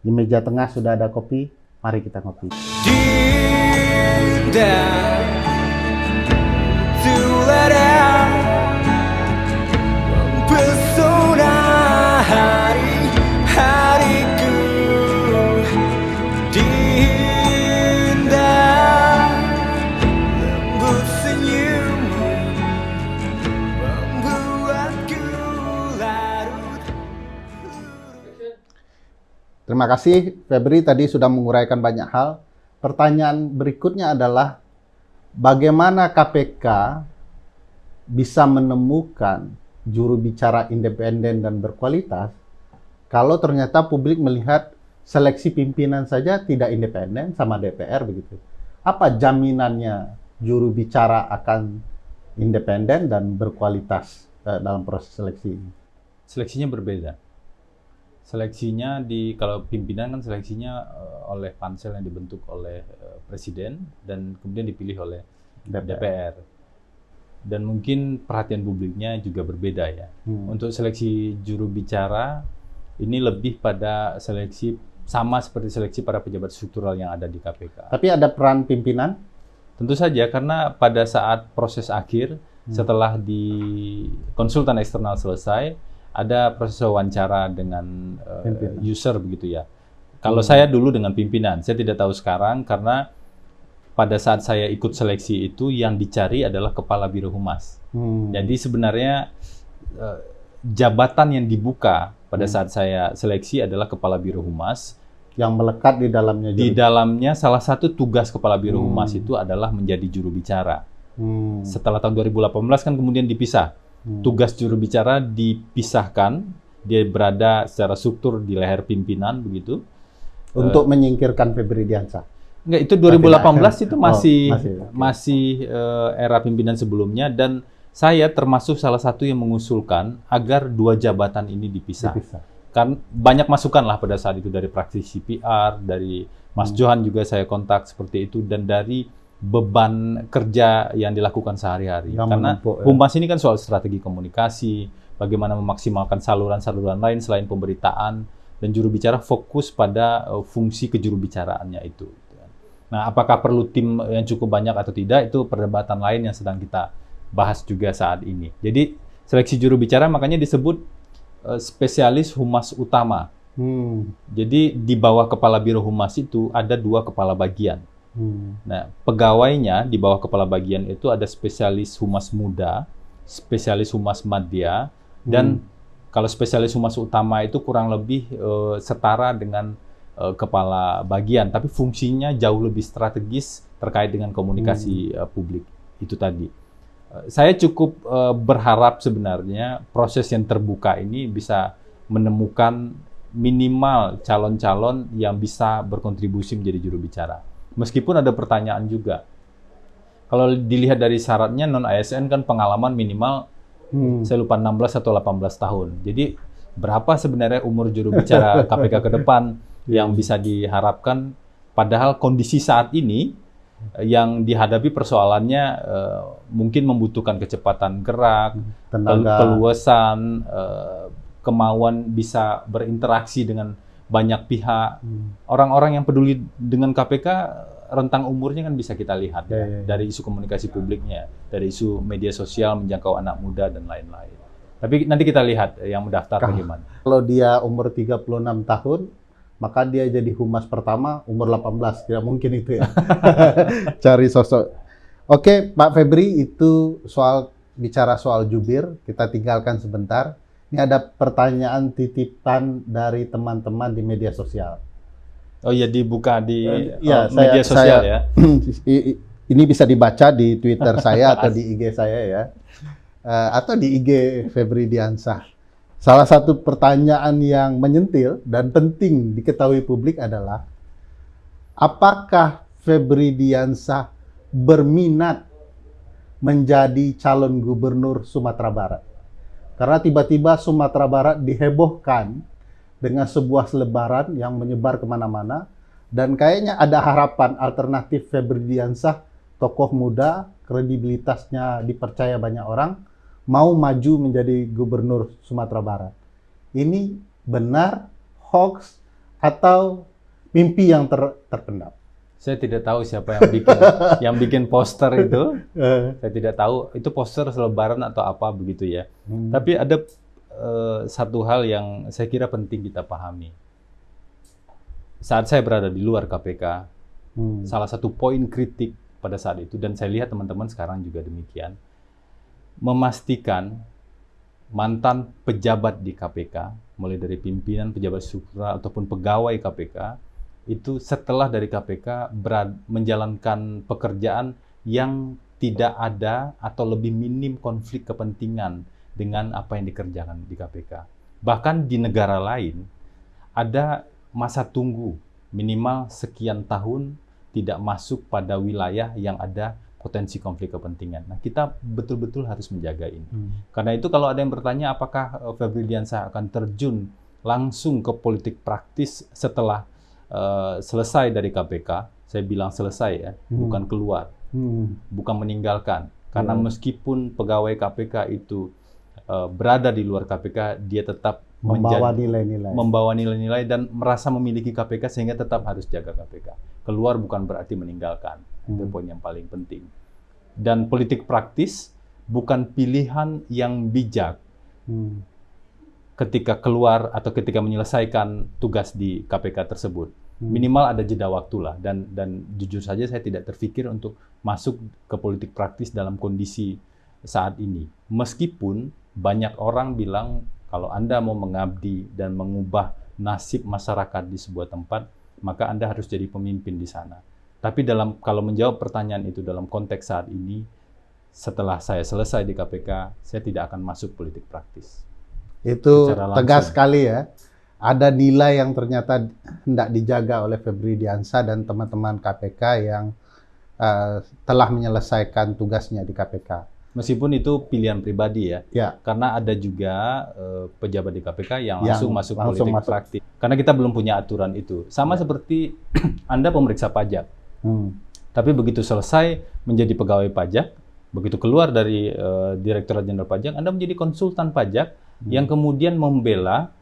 Di meja tengah sudah ada kopi, mari kita ngopi. Dinda, tulara, mempesona hari-hariku. Dinda, lembut senyummu membuatku larut. Terima kasih Febri, tadi sudah menguraikan banyak hal. Pertanyaan berikutnya adalah bagaimana KPK bisa menemukan juru bicara independen dan berkualitas kalau ternyata publik melihat seleksi pimpinan saja tidak independen sama DPR begitu. Apa jaminannya juru bicara akan independen dan berkualitas dalam proses seleksi ini? Seleksinya berbeda. Seleksinya kalau pimpinan kan seleksinya oleh pansel yang dibentuk oleh presiden dan kemudian dipilih oleh DPR. Dan mungkin perhatian publiknya juga berbeda ya. Untuk seleksi juru bicara ini lebih pada seleksi sama seperti seleksi para pejabat struktural yang ada di KPK. Tapi ada peran pimpinan? Tentu saja, karena pada saat proses akhir setelah di konsultan eksternal selesai, ada proses wawancara dengan user begitu ya. Kalau saya dulu dengan pimpinan, saya tidak tahu sekarang karena pada saat saya ikut seleksi itu yang dicari adalah kepala biro humas. Jadi sebenarnya jabatan yang dibuka pada saat saya seleksi adalah kepala biro humas. Yang melekat di dalamnya. Di dalamnya salah satu tugas kepala biro humas itu adalah menjadi juru bicara. Setelah tahun 2018 kan kemudian dipisah. Tugas juru bicara dipisahkan, dia berada secara struktur di leher pimpinan begitu. Untuk menyingkirkan Febri Diansah. Enggak, itu 2018 itu masih era pimpinan sebelumnya, dan saya termasuk salah satu yang mengusulkan agar dua jabatan ini dipisah. Kan banyak masukan lah pada saat itu dari praktisi PR, dari Mas Johan juga saya kontak seperti itu, dan dari beban kerja yang dilakukan sehari-hari. Karena humas ini kan soal strategi komunikasi, bagaimana memaksimalkan saluran-saluran lain selain pemberitaan, dan juru bicara fokus pada fungsi kejurubicaraannya itu. Nah, apakah perlu tim yang cukup banyak atau tidak, itu perdebatan lain yang sedang kita bahas juga saat ini. Jadi seleksi juru bicara makanya disebut spesialis humas utama. Jadi di bawah kepala biro humas itu ada dua kepala bagian. Nah, pegawainya di bawah kepala bagian itu ada spesialis humas muda, spesialis humas madya, dan kalau spesialis humas utama itu kurang lebih setara dengan kepala bagian, tapi fungsinya jauh lebih strategis terkait dengan komunikasi publik itu tadi. Saya cukup berharap sebenarnya proses yang terbuka ini bisa menemukan minimal calon-calon yang bisa berkontribusi menjadi juru bicara. Meskipun ada pertanyaan juga. Kalau dilihat dari syaratnya non-ASN kan pengalaman minimal saya lupa 16 atau 18 tahun. Jadi berapa sebenarnya umur juru bicara KPK ke depan yang bisa diharapkan, padahal kondisi saat ini yang dihadapi persoalannya mungkin membutuhkan kecepatan gerak, keluasan, kemauan bisa berinteraksi dengan banyak pihak. Orang-orang yang peduli dengan KPK, rentang umurnya kan bisa kita lihat dari isu komunikasi publiknya, dari isu media sosial menjangkau anak muda dan lain-lain. Tapi nanti kita lihat yang mendaftar bagaimana. Kalau dia umur 36 tahun, maka dia jadi humas pertama umur 18. Tidak mungkin itu ya. Cari sosok. Oke, Pak Febri, itu bicara soal jubir, kita tinggalkan sebentar. Ini ada pertanyaan titipan dari teman-teman di media sosial. Oh iya, dibuka di media sosial ya. Ini bisa dibaca di Twitter saya atau di IG saya ya. Atau di IG Febri Diansah. Salah satu pertanyaan yang menyentil dan penting diketahui publik adalah, apakah Febri Diansah berminat menjadi calon gubernur Sumatera Barat? Karena tiba-tiba Sumatera Barat dihebohkan dengan sebuah selebaran yang menyebar kemana-mana, dan kayaknya ada harapan alternatif Febri Diansah, tokoh muda, kredibilitasnya dipercaya banyak orang, mau maju menjadi gubernur Sumatera Barat. Ini benar, hoax, atau mimpi yang terpendam? Saya tidak tahu siapa yang bikin poster itu. Saya tidak tahu itu poster selebaran atau apa begitu ya. Tapi ada satu hal yang saya kira penting kita pahami. Saat saya berada di luar KPK, salah satu poin kritik pada saat itu, dan saya lihat teman-teman sekarang juga demikian, memastikan mantan pejabat di KPK, mulai dari pimpinan, pejabat struktural, ataupun pegawai KPK, itu setelah dari KPK menjalankan pekerjaan yang tidak ada atau lebih minim konflik kepentingan dengan apa yang dikerjakan di KPK. Bahkan di negara lain ada masa tunggu minimal sekian tahun tidak masuk pada wilayah yang ada potensi konflik kepentingan. Nah, kita betul-betul harus menjaga ini. Karena itu kalau ada yang bertanya apakah Febri Diansah akan terjun langsung ke politik praktis setelah selesai dari KPK, saya bilang selesai ya, bukan keluar, bukan meninggalkan. Karena meskipun pegawai KPK itu berada di luar KPK, dia tetap membawa nilai-nilai dan merasa memiliki KPK sehingga tetap harus jaga KPK. Keluar bukan berarti meninggalkan. Itu poin yang paling penting. Dan politik praktis bukan pilihan yang bijak. Ketika keluar atau ketika menyelesaikan tugas di KPK tersebut. Minimal ada jeda waktu lah, dan jujur saja saya tidak terfikir untuk masuk ke politik praktis dalam kondisi saat ini. Meskipun banyak orang bilang kalau Anda mau mengabdi dan mengubah nasib masyarakat di sebuah tempat, maka Anda harus jadi pemimpin di sana. Tapi kalau menjawab pertanyaan itu dalam konteks saat ini, setelah saya selesai di KPK, saya tidak akan masuk politik praktis. Itu tegas sekali ya. Ada nilai yang ternyata hendak dijaga oleh Febri Diansah dan teman-teman KPK yang telah menyelesaikan tugasnya di KPK. Meskipun itu pilihan pribadi ya. Karena ada juga pejabat di KPK yang langsung masuk politik praktis. Karena kita belum punya aturan itu. Sama seperti Anda pemeriksa pajak. Tapi begitu selesai menjadi pegawai pajak, begitu keluar dari Direktorat Jenderal Pajak, Anda menjadi konsultan pajak yang kemudian membela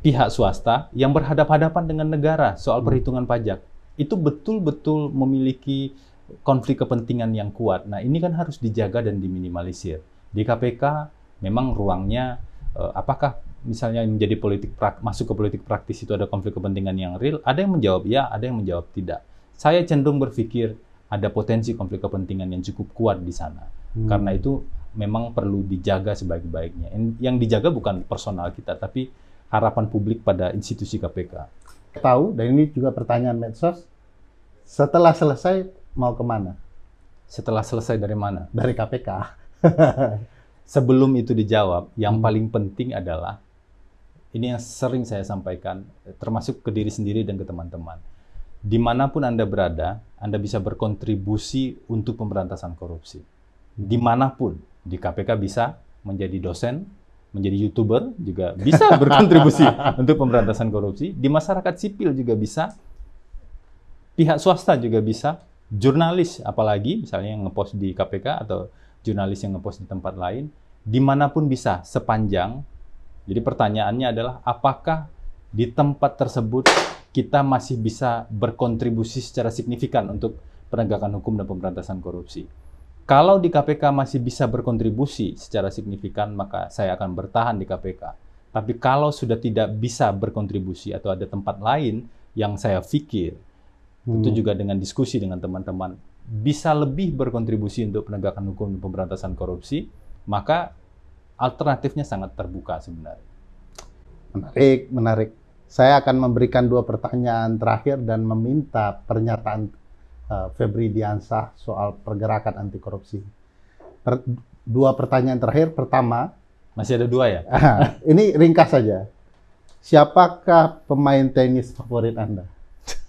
pihak swasta yang berhadapan-hadapan dengan negara soal perhitungan pajak. Itu betul-betul memiliki konflik kepentingan yang kuat. Nah, ini kan harus dijaga dan diminimalisir. Di KPK memang ruangnya apakah misalnya menjadi masuk ke politik praktis itu ada konflik kepentingan yang real? Ada yang menjawab ya, ada yang menjawab tidak. Saya cenderung berpikir ada potensi konflik kepentingan yang cukup kuat di sana. Karena itu memang perlu dijaga sebaik-baiknya. Yang dijaga bukan personal kita, tapi harapan publik pada institusi KPK. Tahu, dan ini juga pertanyaan medsos, setelah selesai mau kemana? Setelah selesai dari mana? Dari KPK. Sebelum itu dijawab, yang paling penting adalah, ini yang sering saya sampaikan, termasuk ke diri sendiri dan ke teman-teman. Dimanapun Anda berada, Anda bisa berkontribusi untuk pemberantasan korupsi. Dimanapun, di KPK bisa menjadi dosen, menjadi YouTuber, juga bisa berkontribusi untuk pemberantasan korupsi. Di masyarakat sipil juga bisa, pihak swasta juga bisa, jurnalis apalagi, misalnya yang ngepost di KPK atau jurnalis yang ngepost di tempat lain, dimanapun bisa, sepanjang. Jadi pertanyaannya adalah, apakah di tempat tersebut kita masih bisa berkontribusi secara signifikan untuk penegakan hukum dan pemberantasan korupsi? Kalau di KPK masih bisa berkontribusi secara signifikan, maka saya akan bertahan di KPK. Tapi kalau sudah tidak bisa berkontribusi atau ada tempat lain yang saya pikir, itu juga dengan diskusi dengan teman-teman, bisa lebih berkontribusi untuk penegakan hukum dan pemberantasan korupsi, maka alternatifnya sangat terbuka sebenarnya. Menarik. Saya akan memberikan 2 pertanyaan terakhir dan meminta pernyataan Febri Diansah soal pergerakan anti korupsi. 2 pertanyaan terakhir. Pertama, masih ada 2 ya? Ini ringkas saja. Siapakah pemain tenis favorit Anda?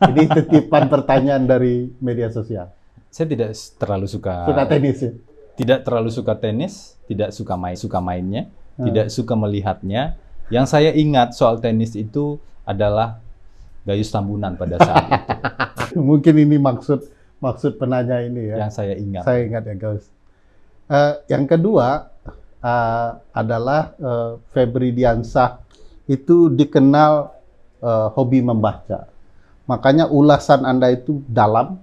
Ini titipan pertanyaan dari media sosial. Saya tidak terlalu suka tenis ya? Tidak terlalu suka tenis, tidak suka mainnya, tidak suka melihatnya. Yang saya ingat soal tenis itu adalah Gayus Tambunan pada saat itu. Mungkin ini maksud penanya ini ya. Yang saya ingat. Saya ingat ya, Gayus. Yang kedua adalah Febri Diansah itu dikenal hobi membaca. Makanya ulasan Anda itu dalam,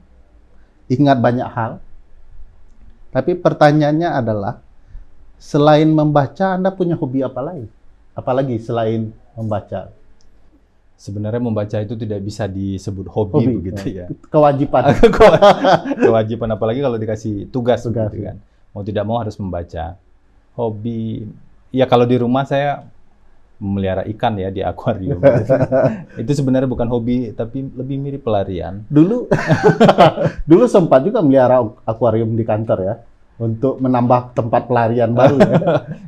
ingat banyak hal. Tapi pertanyaannya adalah, selain membaca, Anda punya hobi apa lagi? Apalagi selain membaca? Sebenarnya membaca itu tidak bisa disebut hobi begitu ya. Kewajiban. Kewajiban, apalagi kalau dikasih tugas gitu ya. kan. Mau tidak mau harus membaca. Hobi, ya kalau di rumah saya memelihara ikan ya di akuarium. Itu sebenarnya bukan hobi, tapi lebih mirip pelarian. Dulu sempat juga melihara akuarium di kantor ya, untuk menambah tempat pelarian baru ya.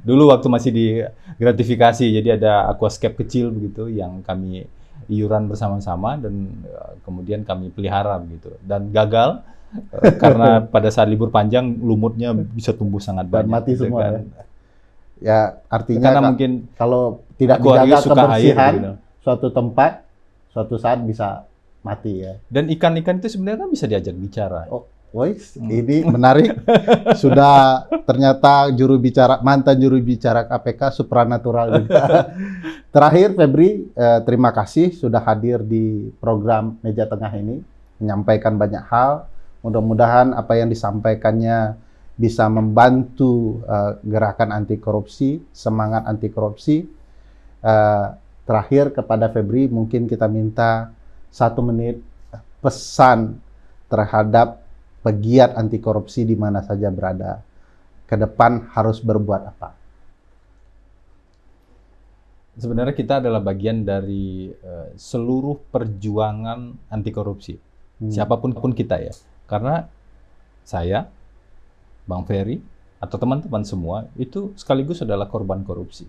Dulu waktu masih di gratifikasi, jadi ada aquascape kecil begitu yang kami iuran bersama-sama dan kemudian kami pelihara begitu. Dan gagal karena pada saat libur panjang lumutnya bisa tumbuh sangat Dan banyak. mati gitu semua kan. ya. Artinya Karena mungkin kalau tidak akuarium dijaga suka air, kebersihan, gitu. suatu tempat, suatu saat bisa mati ya. Dan ikan-ikan itu sebenarnya kan bisa diajak bicara. Oh, Wois, ini menarik. Sudah ternyata mantan juru bicara KPK supranatural juga. Terakhir, Febri, terima kasih sudah hadir di program Meja Tengah ini, menyampaikan banyak hal. Mudah-mudahan apa yang disampaikannya bisa membantu gerakan anti korupsi, semangat anti korupsi. Terakhir kepada Febri, mungkin kita minta 1 menit pesan terhadap pegiat anti korupsi di mana saja berada. Ke depan harus berbuat apa? Sebenarnya kita adalah bagian dari seluruh perjuangan anti korupsi. Siapapun kita ya. Karena saya, Bang Ferry, atau teman-teman semua, itu sekaligus adalah korban korupsi.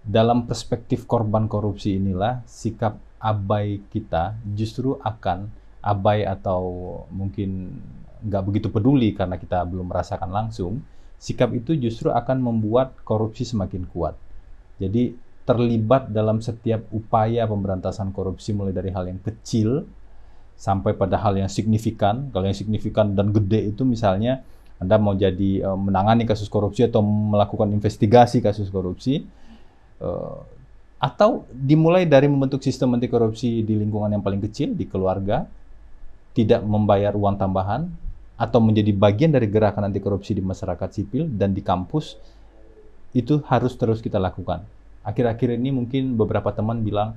Dalam perspektif korban korupsi inilah, sikap abai kita justru akan abai atau mungkin nggak begitu peduli karena kita belum merasakan langsung, sikap itu justru akan membuat korupsi semakin kuat. Jadi terlibat dalam setiap upaya pemberantasan korupsi mulai dari hal yang kecil sampai pada hal yang signifikan. Kalau yang signifikan dan gede itu misalnya Anda mau jadi menangani kasus korupsi atau melakukan investigasi kasus korupsi, atau dimulai dari membentuk sistem anti korupsi di lingkungan yang paling kecil, di keluarga, tidak membayar uang tambahan, atau menjadi bagian dari gerakan anti korupsi di masyarakat sipil dan di kampus, itu harus terus kita lakukan. Akhir-akhir ini mungkin beberapa teman bilang,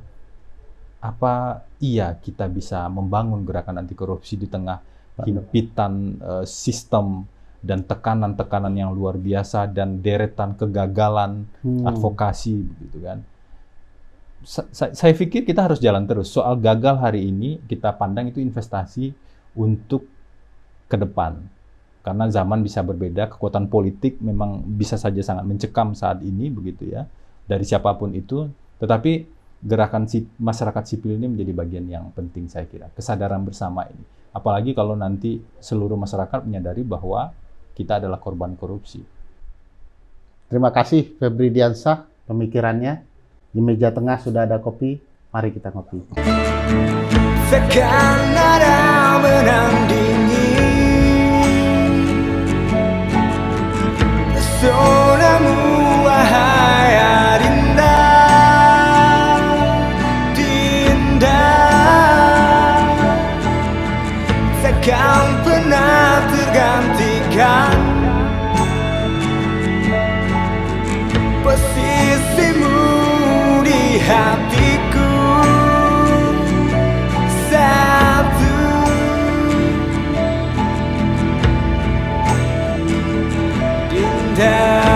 apa iya kita bisa membangun gerakan anti korupsi di tengah himpitan sistem dan tekanan-tekanan yang luar biasa dan deretan kegagalan advokasi, begitu kan? Saya pikir kita harus jalan terus. Soal gagal hari ini kita pandang itu investasi untuk ke depan. Karena zaman bisa berbeda, kekuatan politik memang bisa saja sangat mencekam saat ini begitu ya. Dari siapapun itu, tetapi gerakan masyarakat sipil ini menjadi bagian yang penting saya kira. Kesadaran bersama ini. Apalagi kalau nanti seluruh masyarakat menyadari bahwa kita adalah korban korupsi. Terima kasih Febri Diansah pemikirannya. Di meja tengah sudah ada kopi, mari kita ngopi. Takkan ada menandingi pesonamu, wahai Adinda, Dinda. Takkan pernah tergantikan posisimu di hatiku. Satu Dinda.